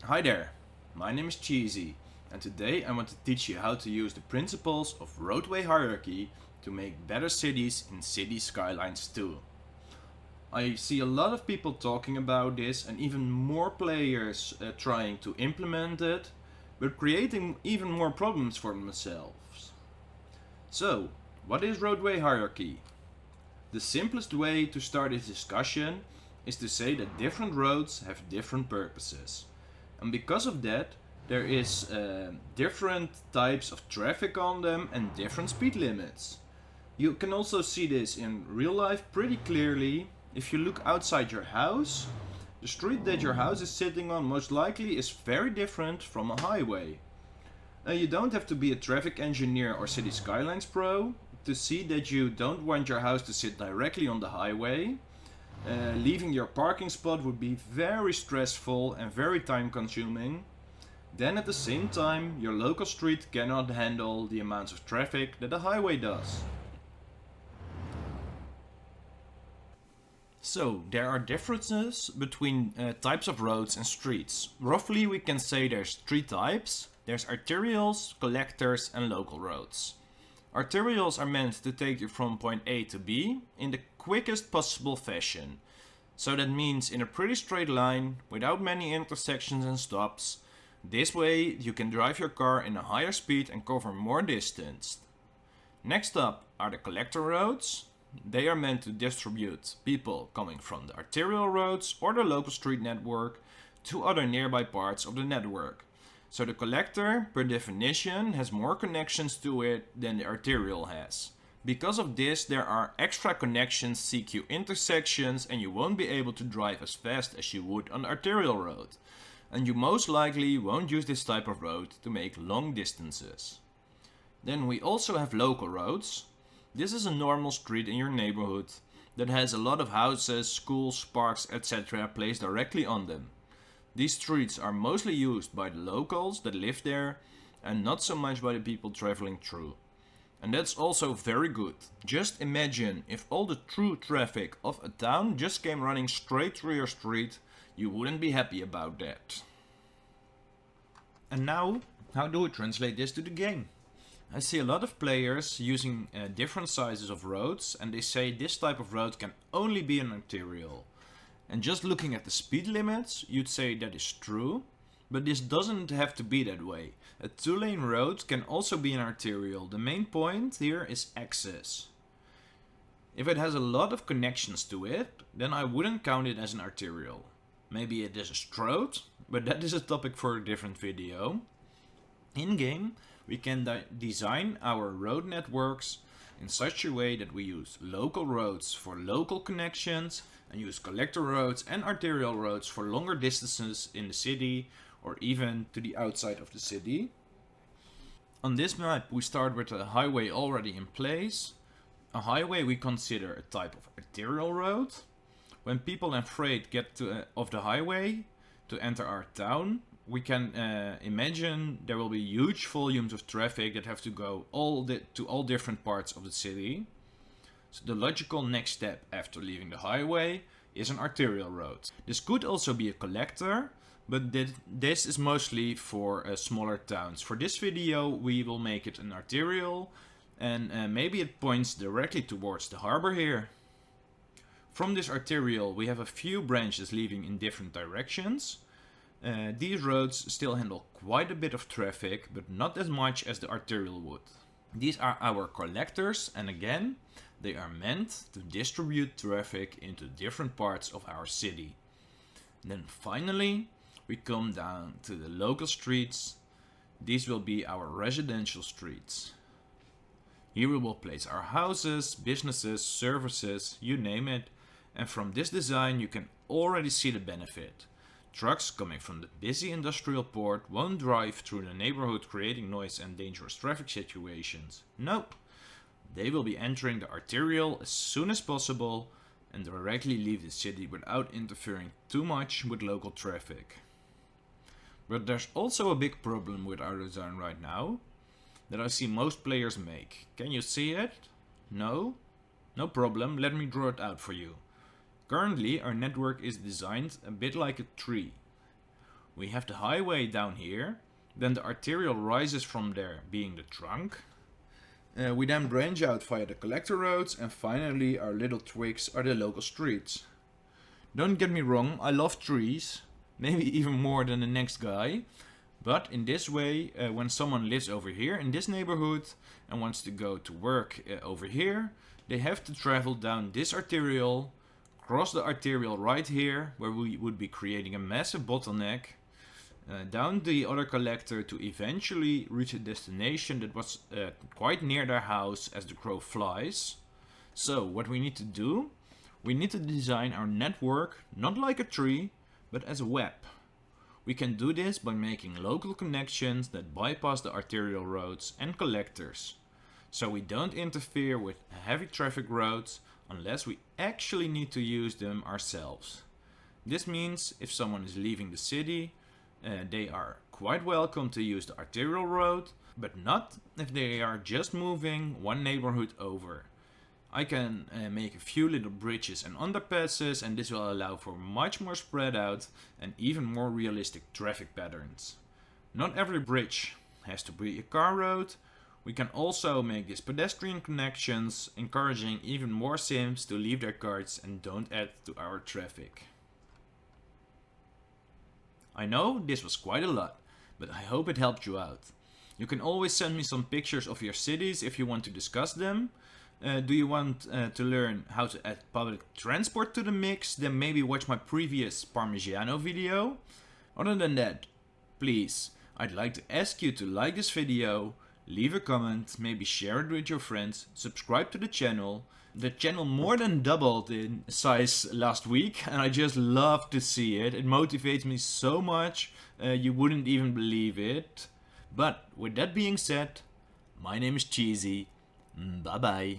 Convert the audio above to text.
Hi there, my name is Cheesy, and today I want to teach you how to use the principles of roadway hierarchy to make better cities in Cities Skylines too. I see a lot of people talking about this and even more players trying to implement it, but creating even more problems for themselves. So, what is roadway hierarchy? The simplest way to start this discussion is to say that different roads have different purposes. And because of that, there is different types of traffic on them and different speed limits. You can also see this in real life pretty clearly. If you look outside your house, the street that your house is sitting on most likely is very different from a highway. You don't have to be a traffic engineer or City Skylines pro to see that you don't want your house to sit directly on the highway. Leaving your parking spot would be very stressful and very time consuming. Then at the same time, your local street cannot handle the amounts of traffic that a highway does. So, there are differences between types of roads and streets. Roughly, we can say there's three types. There's arterials, collectors, and local roads. Arterials are meant to take you from point A to B in the quickest possible fashion. So that means in a pretty straight line, without many intersections and stops. This way you can drive your car in a higher speed and cover more distance. Next up are the collector roads. They are meant to distribute people coming from the arterial roads or the local street network to other nearby parts of the network. So the collector, per definition, has more connections to it than the arterial has. Because of this, there are extra connections, CQ intersections, and you won't be able to drive as fast as you would on the arterial road. And you most likely won't use this type of road to make long distances. Then we also have local roads. This is a normal street in your neighborhood that has a lot of houses, schools, parks, etc. placed directly on them. These streets are mostly used by the locals that live there and not so much by the people traveling through. And that's also very good. Just imagine if all the through traffic of a town just came running straight through your street, you wouldn't be happy about that. And now, how do we translate this to the game? I see a lot of players using different sizes of roads, and they say this type of road can only be an arterial. And just looking at the speed limits, you'd say that is true, but this doesn't have to be that way. A two-lane road can also be an arterial. The main point here is access. If it has a lot of connections to it, then I wouldn't count it as an arterial. Maybe it is a stroad, but that is a topic for a different video. In-game, we can design our road networks in such a way that we use local roads for local connections and use collector roads and arterial roads for longer distances in the city or even to the outside of the city. On this map we start with a highway already in place. A highway we consider a type of arterial road. When people and freight get off the highway to enter our town, we can imagine there will be huge volumes of traffic that have to go to all different parts of the city. So the logical next step after leaving the highway is an arterial road. This could also be a collector, but this is mostly for smaller towns. For this video we will make it an arterial, and maybe it points directly towards the harbor here. From this arterial we have a few branches leaving in different directions. These roads still handle quite a bit of traffic, but not as much as the arterial would. These are our collectors, and again, they are meant to distribute traffic into different parts of our city. Then finally, we come down to the local streets. These will be our residential streets. Here we will place our houses, businesses, services, you name it. And from this design you can already see the benefit. Trucks coming from the busy industrial port won't drive through the neighborhood creating noise and dangerous traffic situations. No, they will be entering the arterial as soon as possible and directly leave the city without interfering too much with local traffic. But there's also a big problem with our design right now that I see most players make. Can you see it? No? No problem, let me draw it out for you. Currently, our network is designed a bit like a tree. We have the highway down here, then the arterial rises from there, being the trunk. We then branch out via the collector roads, and finally our little twigs are the local streets. Don't get me wrong, I love trees, maybe even more than the next guy, but in this way, when someone lives over here in this neighborhood and wants to go to work over here, they have to travel down this arterial, cross the arterial right here, where we would be creating a massive bottleneck, down the other collector to eventually reach a destination that was quite near their house as the crow flies. So what we need to do, we need to design our network not like a tree, but as a web. We can do this by making local connections that bypass the arterial roads and collectors, so we don't interfere with heavy traffic roads unless we actually need to use them ourselves. This means if someone is leaving the city, they are quite welcome to use the arterial road, but not if they are just moving one neighborhood over. I can make a few little bridges and underpasses, and this will allow for much more spread out and even more realistic traffic patterns. Not every bridge has to be a car road. We can also make these pedestrian connections, encouraging even more Sims to leave their cars and don't add to our traffic. I know this was quite a lot, but I hope it helped you out. You can always send me some pictures of your cities if you want to discuss them. Do you want to learn how to add public transport to the mix? Then maybe watch my previous Parmigiano video. Other than that, please, I'd like to ask you to like this video, leave a comment, maybe share it with your friends, subscribe to the channel. The channel more than doubled in size last week, and I just love to see it. It motivates me so much, you wouldn't even believe it. But with that being said, my name is Cheesy. Bye bye.